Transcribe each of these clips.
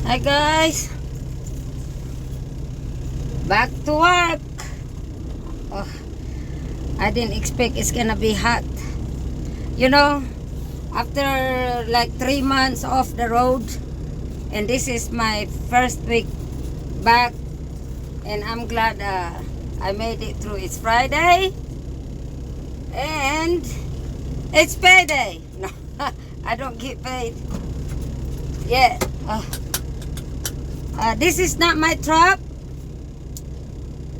Hi guys, back to work. Oh, I didn't expect it's gonna be hot. You know, after like 3 months off the road, and this is my first week back, and I'm glad I made it through. It's Friday, and it's payday. No, I don't get paid yet. This is not my truck.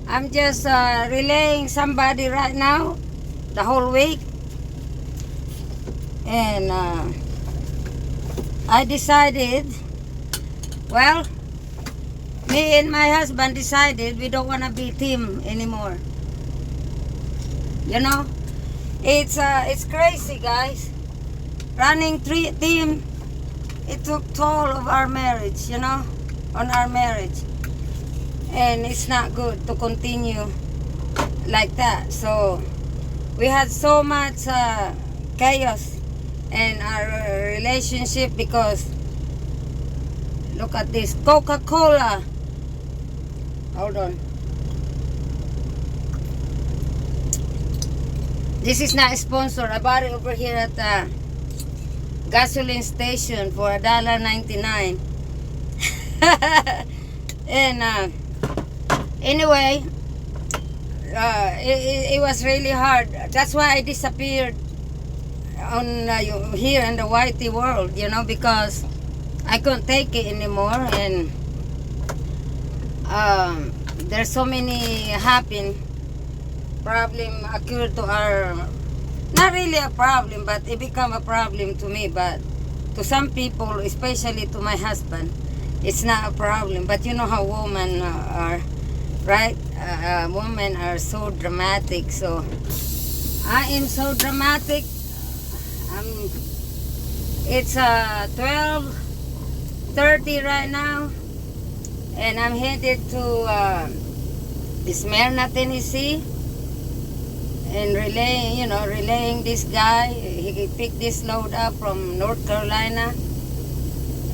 I'm just relaying somebody right now the whole week. And I decided, well, me and my husband decided we don't want to be team anymore. You know, it's crazy, guys. Running team, it took toll of our marriage, you know, on our marriage. And it's not good to continue like that. So we had so much chaos in our relationship because look at this Coca-Cola. Hold on. This is not a sponsor. I bought it over here at the gasoline station for $1.99. And anyway, it was really hard. That's why I disappeared on here in the YT world, you know, because I couldn't take it anymore. And there's so many problem occurred to our, not really a problem, but it become a problem to me. But to some people, especially to my husband, it's not a problem. But you know how women are, right? Women are so dramatic. So I am so dramatic. It's 12:30 right now, and I'm headed to Smyrna, Tennessee, and relaying this guy. He picked this load up from North Carolina,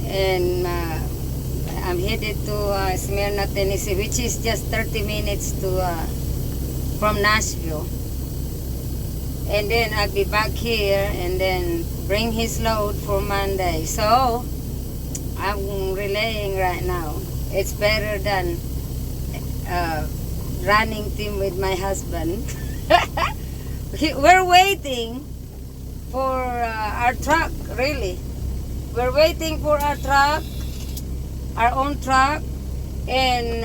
and I'm headed to Smyrna, Tennessee, which is just 30 minutes from Nashville. And then I'll be back here and then bring his load for Monday. So I'm relaying right now. It's better than running team with my husband. We're waiting for our truck, really. We're waiting for our truck, our own truck, and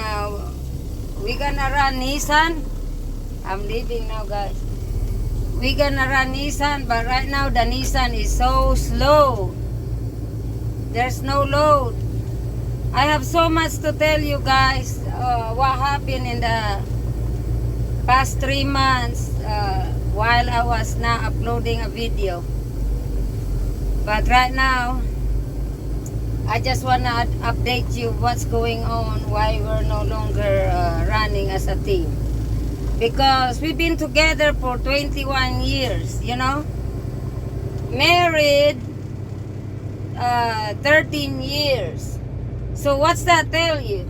we're gonna run Nissan. I'm leaving now, guys. We're gonna run Nissan, but right now the Nissan is so slow. There's no load. I have so much to tell you guys what happened in the past 3 months while I was not uploading a video. But right now, I just wanna update you what's going on, why we're no longer running as a team. Because we've been together for 21 years, you know. Married 13 years. So what's that tell you?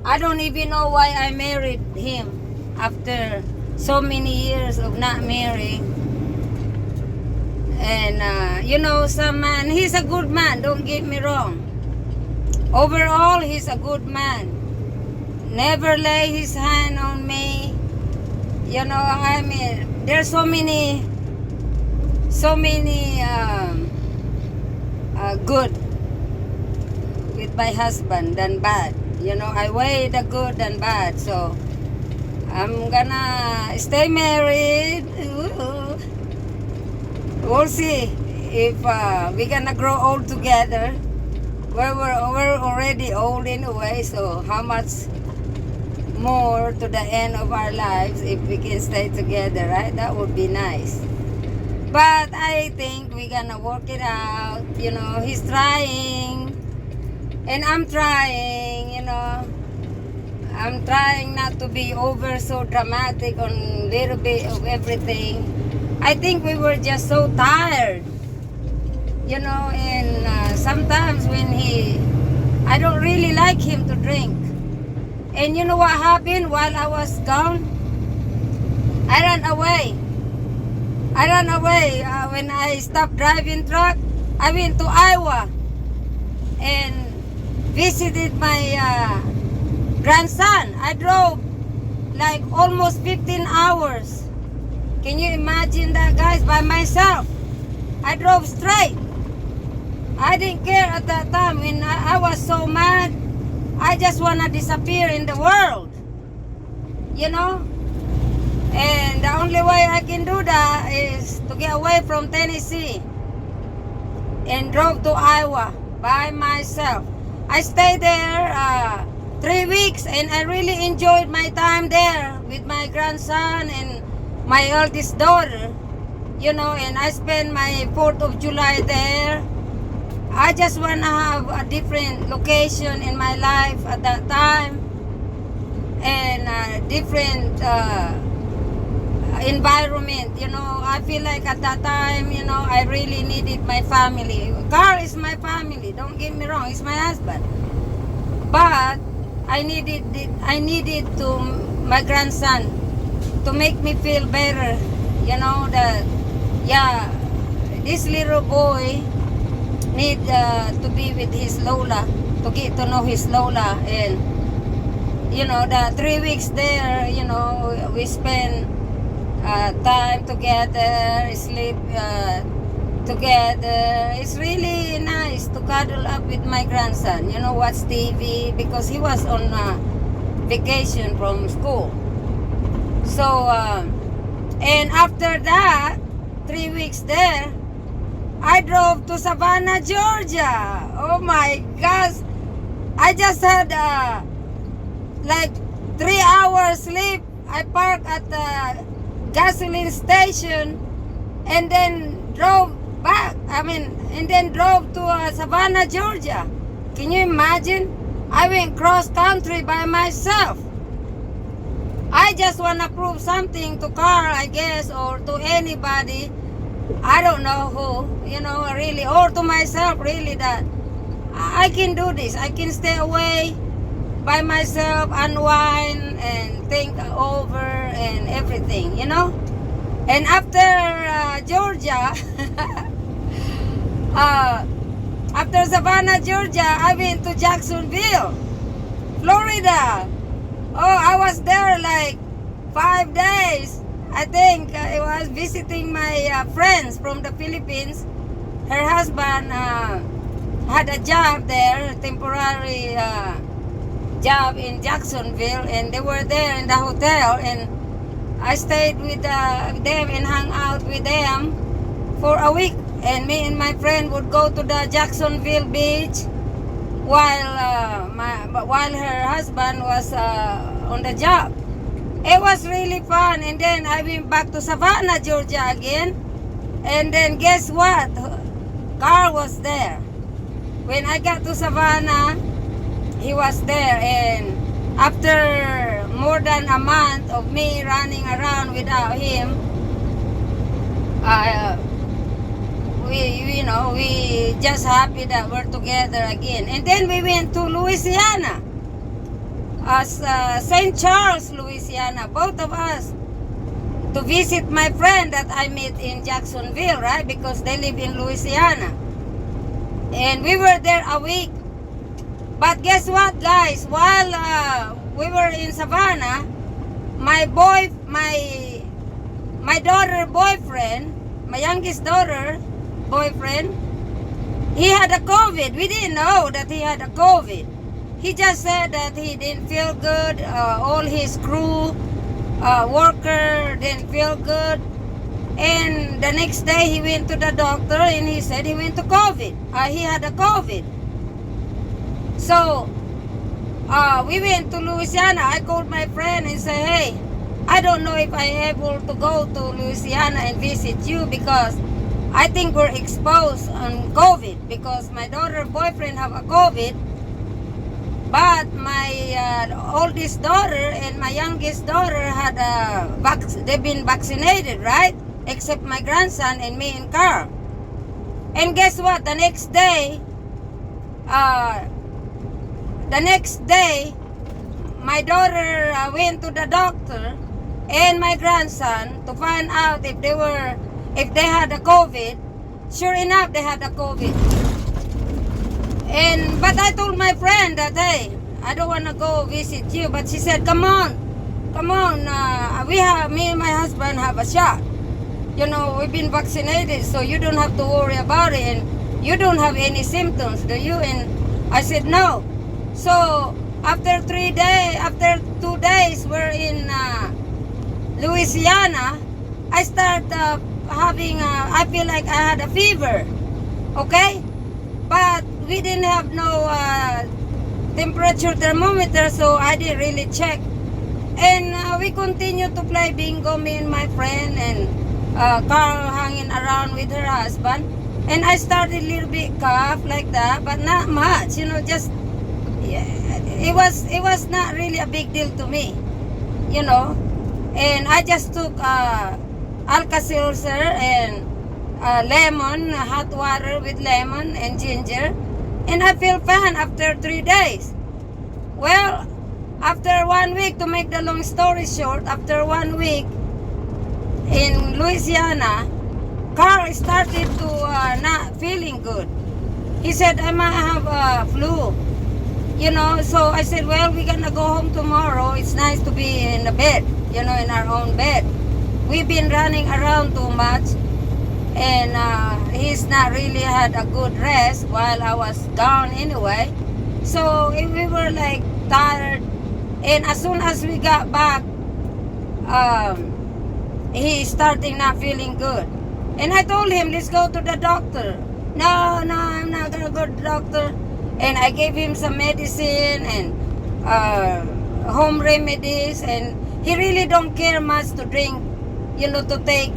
I don't even know why I married him after so many years of not marrying. And you know, some man, he's a good man, don't get me wrong. Overall, he's a good man. Never lay his hand on me. You know, I mean, there's so many good with my husband than bad. You know, I weigh the good than bad. So I'm gonna stay married. Ooh. We'll see if we're gonna grow old together. We're already old anyway, so how much more to the end of our lives if we can stay together, right? That would be nice. But I think we're gonna work it out. You know, he's trying and I'm trying, you know. I'm trying not to be over so dramatic on little bit of everything. I think we were just so tired, you know. And sometimes when I don't really like him to drink. And you know what happened while I was gone? I ran away. When I stopped driving truck. I went to Iowa and visited my grandson. I drove like almost 15 hours. Can you imagine that, guys? By myself. I drove straight. I didn't care at that time. When I was so mad, I just want to disappear in the world. You know? And the only way I can do that is to get away from Tennessee. And drove to Iowa by myself. I stayed there 3 weeks and I really enjoyed my time there with my grandson and my eldest daughter. You know, and I spent my 4th of July there. I just want to have a different location in my life at that time. And a different environment, you know. I feel like at that time, you know, I really needed my family. Carl is my family, don't get me wrong, he's my husband. But I needed to my grandson to make me feel better, you know, that yeah, this little boy need to be with his Lola, to get to know his Lola. And you know, the 3 weeks there, you know, we spend time together, sleep together. It's really nice to cuddle up with my grandson, you know, watch TV, because he was on vacation from school. So and after that 3 weeks there, I drove to Savannah, Georgia. Oh my gosh, I just had like 3 hours sleep. I parked at the gasoline station and then drove back. And then drove to Savannah, Georgia. Can you imagine? I went cross country by myself. I just want to prove something to Carl, I guess, or to anybody. I don't know who, you know, really, or to myself, really, that I can do this. I can stay away by myself, unwind and think over and everything, you know. And after Georgia, after Savannah, Georgia, I went to Jacksonville, Florida. Oh, I was there like 5 days. I think I was visiting my friends from the Philippines. Her husband had a job there, temporary job in Jacksonville, and they were there in the hotel, and I stayed with them and hung out with them for a week. And me and my friend would go to the Jacksonville beach while her husband was on the job. It was really fun. And then I went back to Savannah, Georgia again. And then guess what? Carl was there. When I got to Savannah, he was there. And after more than a month of me running around without him, we just happy that we're together again. And then we went to Louisiana, St. Charles, Louisiana, both of us, to visit my friend that I met in Jacksonville, right? Because they live in Louisiana. And we were there a week. But guess what, guys? While we were in Savannah, my daughter boyfriend, my youngest daughter boyfriend, he had a COVID. We didn't know that he had a COVID. He just said that he didn't feel good. All his crew worker didn't feel good. And the next day he went to the doctor and he said he went to COVID. He had a COVID. So we went to Louisiana. I called my friend and said, hey, I don't know if I'm able to go to Louisiana and visit you, because I think we're exposed on COVID, because my daughter's boyfriend have a COVID. But my oldest daughter and my youngest daughter had they've been vaccinated, right? Except my grandson and me and Carl. And guess what? The next day, the next day, my daughter went to the doctor and my grandson to find out if they had the COVID. Sure enough, they had the COVID. But I told my friend that, hey, I don't want to go visit you. But she said, come on. Me and my husband have a shot. You know, we've been vaccinated, so you don't have to worry about it. And you don't have any symptoms, do you? And I said, no. So after 2 days, we're in Louisiana. I start I feel like I had a fever. Okay? But we didn't have no temperature thermometer, so I didn't really check. And we continued to play bingo, me and my friend, and Carl hanging around with her husband. And I started a little bit cough like that, but not much, you know, just, it was not really a big deal to me, you know. And I just took Alka-Seltzer and lemon, hot water with lemon and ginger, and I feel fine after 3 days. Well, after 1 week, to make the long story short, after 1 week in Louisiana, Carl started to not feeling good. He said, I might have a flu, you know. So I said, well, we're gonna go home tomorrow. It's nice to be in the bed, you know, in our own bed. We've been running around too much, and he's not really had a good rest while I was gone anyway. So we were like tired, and as soon as we got back, he started not feeling good. And I told him, let's go to the doctor. No, I'm not gonna go to the doctor. And I gave him some medicine and home remedies, and he really don't care much to drink, you know, to take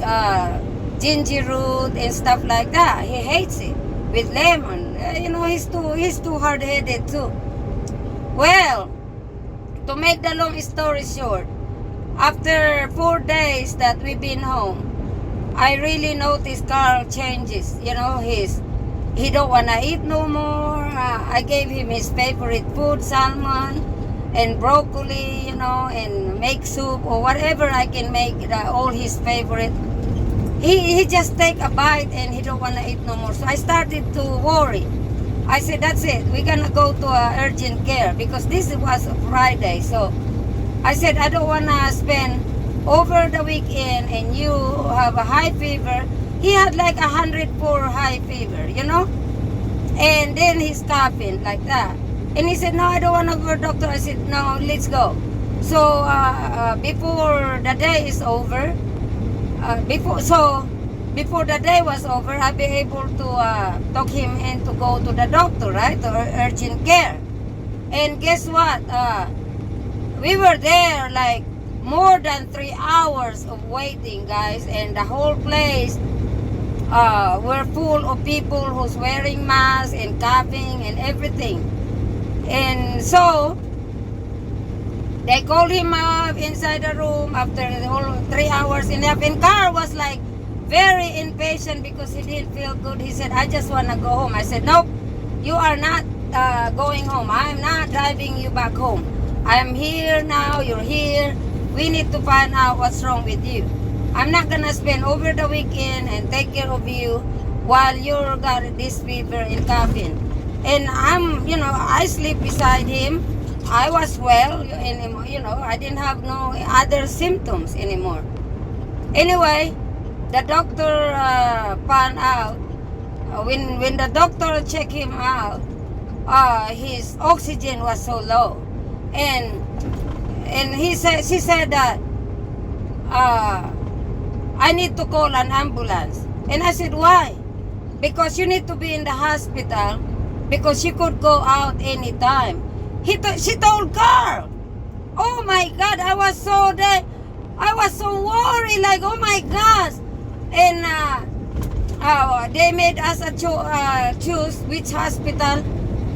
ginger root and stuff like that. He hates it with lemon. You know, he's too hard-headed too. Well, to make the long story short, after 4 days that we've been home, I really noticed Carl changes. You know, he don't wanna eat no more. I gave him his favorite food, salmon and broccoli, you know, and make soup or whatever I can make, all his favorite. He just take a bite and he don't wanna eat no more. So I started to worry. I said, that's it. We're gonna go to urgent care, because this was a Friday. So I said, I don't wanna spend over the weekend and you have a high fever. He had like 104 high fever, you know, and then he's coughing like that. And he said, no, I don't want to go to the doctor. I said, no, let's go. So before the day is over, before the day was over, I'll be able to talk him in to go to the doctor, right, to urgent care. And guess what? We were there like more than 3 hours of waiting, guys, and the whole place were full of people who's wearing masks and coughing and everything. And so they called him up inside the room after the whole 3 hours enough. And Carl was like very impatient because he didn't feel good. He said, I just want to go home. I said, nope, you are not going home. I'm not driving you back home. I'm here now. You're here. We need to find out what's wrong with you. I'm not gonna spend over the weekend and take care of you while you're got this fever and coughing. And I sleep beside him. I was well, and you know, I didn't have no other symptoms anymore. Anyway, the doctor found out when the doctor checked him out, his oxygen was so low, and she said that I need to call an ambulance. And I said, why? Because you need to be in the hospital, because she could go out anytime. She told Carl. Oh my God, I was so worried, like, oh my gosh. And they made us choose which hospital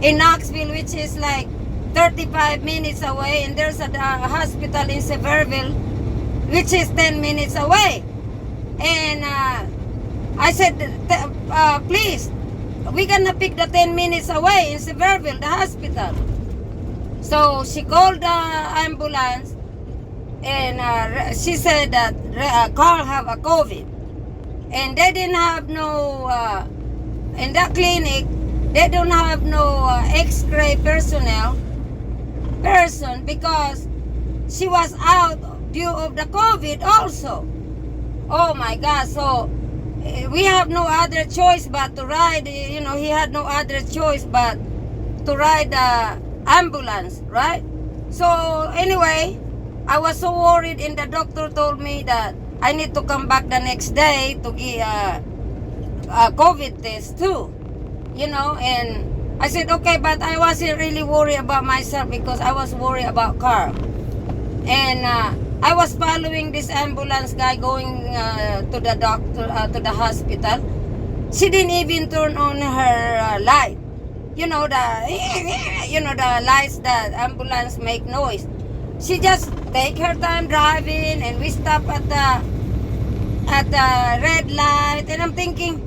in Knoxville, which is like 35 minutes away, and there's a hospital in Sevierville, which is 10 minutes away. And I said, please, we're gonna pick the 10 minutes away in Sevierville, the hospital. So she called the ambulance, and she said that Carl have a COVID, and they didn't have no in that clinic. They don't have no X-ray person because she was out due of the COVID also. Oh my God! So we have no other choice but to ride. You know, he had no other choice but to ride the ambulance, right? So anyway, I was so worried, and the doctor told me that I need to come back the next day to get a COVID test too. You know, and I said okay, but I wasn't really worried about myself because I was worried about Carl. And I was following this ambulance guy going to the doctor, to the hospital. She didn't even turn on her light. You know the lights that ambulance make noise. She just take her time driving, and we stop at the red light. And I'm thinking,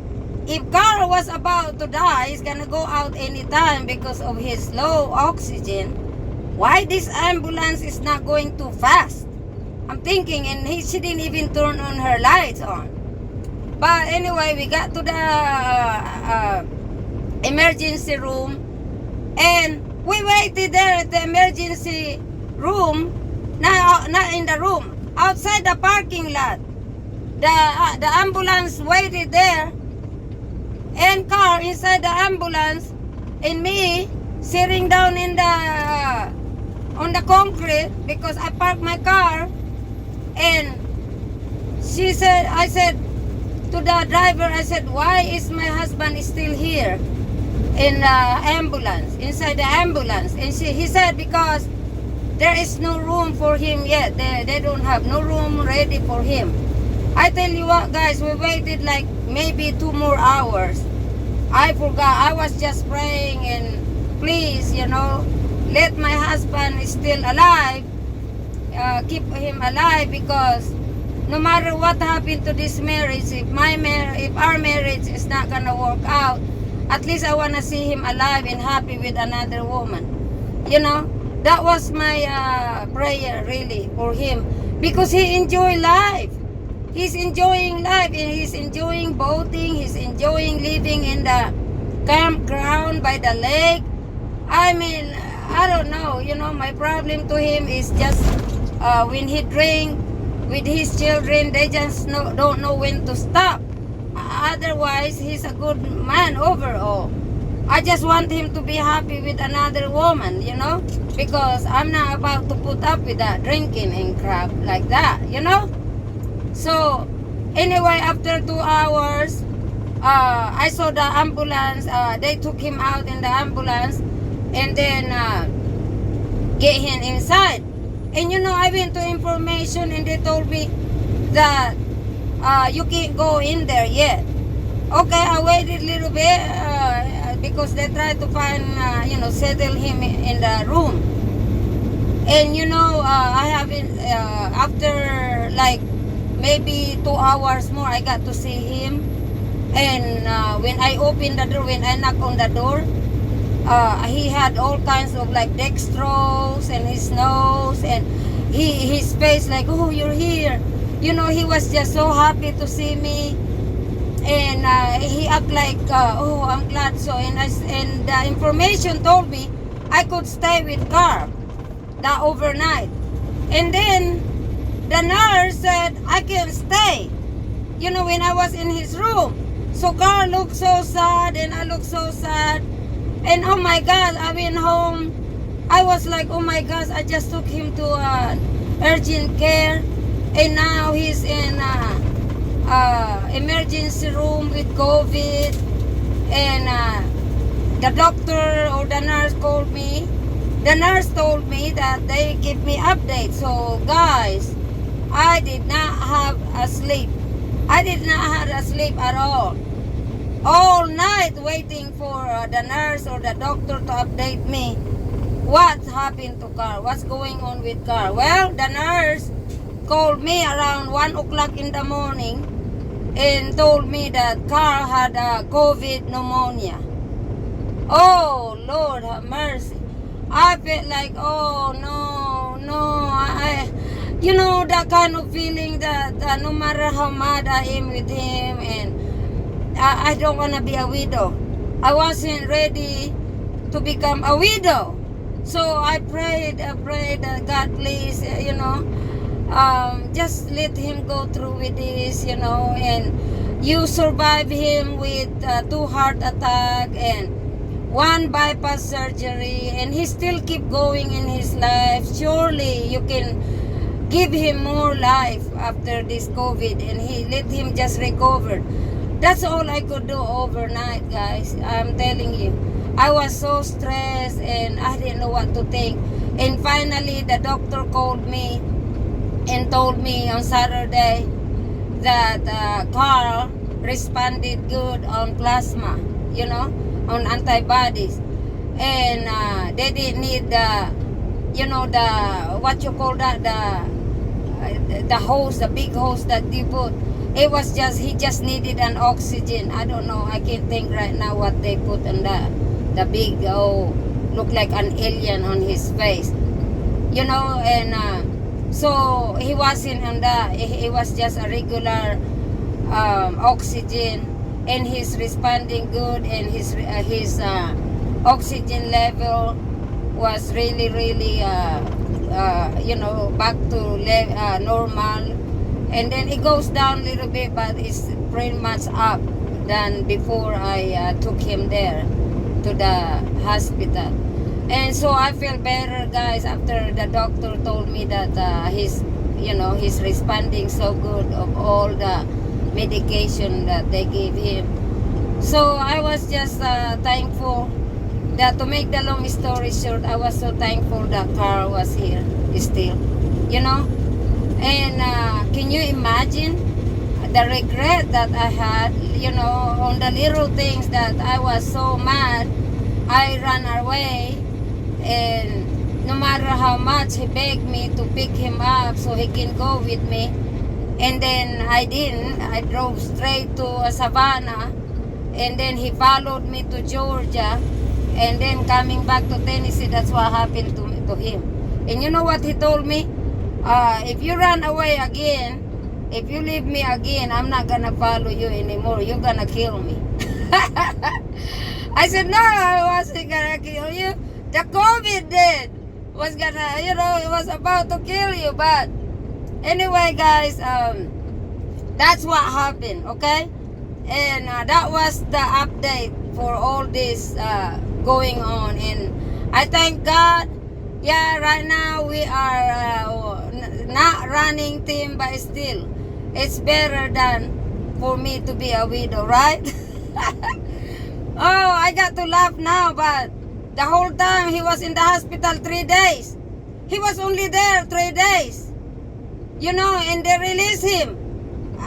if Carl was about to die, he's gonna go out anytime because of his low oxygen. Why this ambulance is not going too fast? I'm thinking, and she didn't even turn on her lights on. But anyway, we got to the emergency room, and we waited there at the emergency room, not in the room, outside the parking lot. The ambulance waited there, and Carl inside the ambulance, and me sitting down in the on the concrete because I parked my car. And I said to the driver, I said, why is my husband still here in the ambulance, inside the ambulance? And he said, because there is no room for him yet. They don't have no room ready for him. I tell you what, guys, we waited like maybe 2 more hours. I forgot. I was just praying, and please, let my husband still alive. Keep him alive, because no matter what happened to this marriage, if our marriage is not gonna work out, at least I wanna see him alive and happy with another woman. That was my prayer really for him, because he enjoy life. He's enjoying life, and he's enjoying boating. He's enjoying living in the campground by the lake. I mean, I don't know. My problem to him is just when he drink with his children, they just don't know when to stop. Otherwise, he's a good man overall. I just want him to be happy with another woman, because I'm not about to put up with that drinking and crap like that, So, anyway, after 2 hours, I saw the ambulance. They took him out in the ambulance, and then get him inside. And I went to information, and they told me that you can't go in there yet. Okay, I waited a little bit because they tried to find, settle him in the room. And I haven't, after like maybe 2 hours more, I got to see him. And when I opened the door, when I knocked on the door, he had all kinds of like dextrose in his nose, and his face like, oh, you're here. He was just so happy to see me, and he act like, oh, I'm glad so. And the information told me I could stay with Carl that overnight. And then the nurse said I can stay, when I was in his room. So Carl looked so sad, and I looked so sad. And oh my God, I went home. I was like, oh my gosh, I just took him to urgent care, and now he's in emergency room with COVID. And the doctor or the nurse called me. The nurse told me that they give me updates. So guys, I did not have a sleep. I did not have a sleep at all night waiting for the nurse or the doctor to update me what happened to Carl, what's going on with Carl. Well, the nurse called me around 1 o'clock in the morning and told me that Carl had a COVID pneumonia. Oh Lord have mercy. I felt like, oh no, you know, that kind of feeling that no matter how mad I am with him, and I don't want to be a widow. I wasn't ready to become a widow. So I prayed that God, please, you know, just let him go through with this, you know, and you survive him with 2 heart attack and 1 bypass surgery, and he still keep going in his life. Surely you can give him more life after this COVID, and he let him just recover. That's all I could do overnight, guys. I'm telling you. I was so stressed and I didn't know what to think. And finally, the doctor called me and told me on Saturday that Carl responded good on plasma, you know, on antibodies. And they didn't need the, you know, the, what you call that, the hose, the big hose that you put. It was just, he just needed an oxygen. I don't know, I can't think right now what they put on the big, oh, look like an alien on his face, you know. And so he wasn't on that. It was just a regular oxygen, and he's responding good, and his oxygen level was really you know, back to normal. And then it goes down a little bit, but it's pretty much up than before I took him there to the hospital. And so I feel better, guys, after the doctor told me that he's, you know, he's responding so good of all the medication that they gave him. So I was just thankful that, to make the long story short, I was so thankful that Carl was here still, you know. And can you imagine the regret that I had, you know, on the little things that I was so mad. I ran away, and no matter how much he begged me to pick him up so he can go with me, and then I didn't. I drove straight to Savannah, and then he followed me to Georgia, and then coming back to Tennessee. That's what happened to him. And you know what he told me? If you run away again, if you leave me again, I'm not gonna follow you anymore. You're gonna kill me. I said, no, I wasn't gonna kill you. The COVID did. Was gonna, you know, it was about to kill you. But anyway, guys, that's what happened, okay? And that was the update for all this going on. And I thank God. Yeah, right now we are not running team, but still, it's better than for me to be a widow, right? Oh, I got to laugh now, but the whole time he was in the hospital 3 days. He was only there 3 days, you know, and they released him.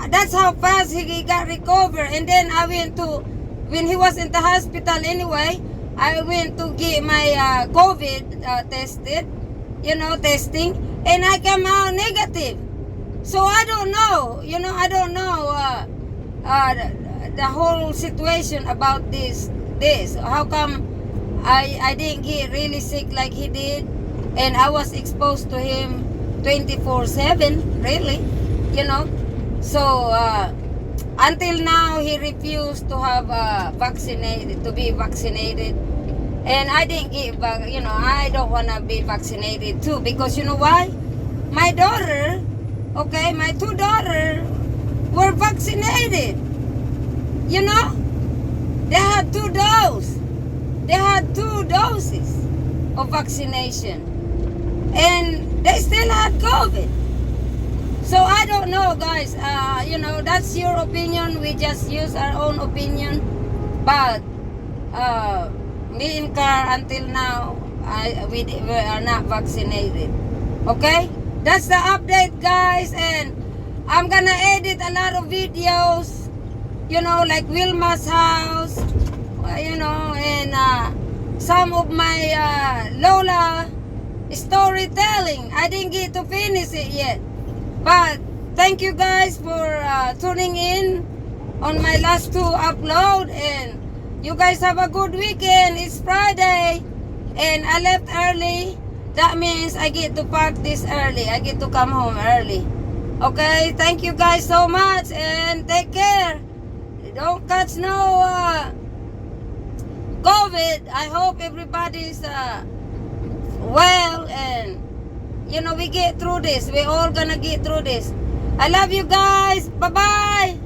That's how fast he got recovered. And then I went to, when he was in the hospital anyway, I went to get my COVID tested, you know, testing, and I came out negative. So I don't know, you know, I don't know the whole situation about this. How come I didn't get really sick like he did, and I was exposed to him 24/7, really, you know. So until now, he refused to have to be vaccinated. And I didn't get, you know, I don't want to be vaccinated too, because you know why? My daughter, okay, my 2 daughters were vaccinated. You know, they had 2 doses. They had 2 doses of vaccination, and they still had COVID. So I don't know, guys. You know, that's your opinion. We just use our own opinion. But me and Carl, until now, we are not vaccinated. Okay? That's the update, guys. And I'm gonna edit a lot of videos, you know, like Wilma's house, you know, and some of my Lola storytelling. I didn't get to finish it yet. But thank you guys for tuning in on my last 2 upload, and you guys have a good weekend. It's Friday. and I left early, that means I get to park this early. I get to come home early. Okay, thank you guys so much and take care. Don't catch no COVID. I hope everybody's well, and you know, we get through this. We're all gonna get through this. I love you guys. Bye-bye.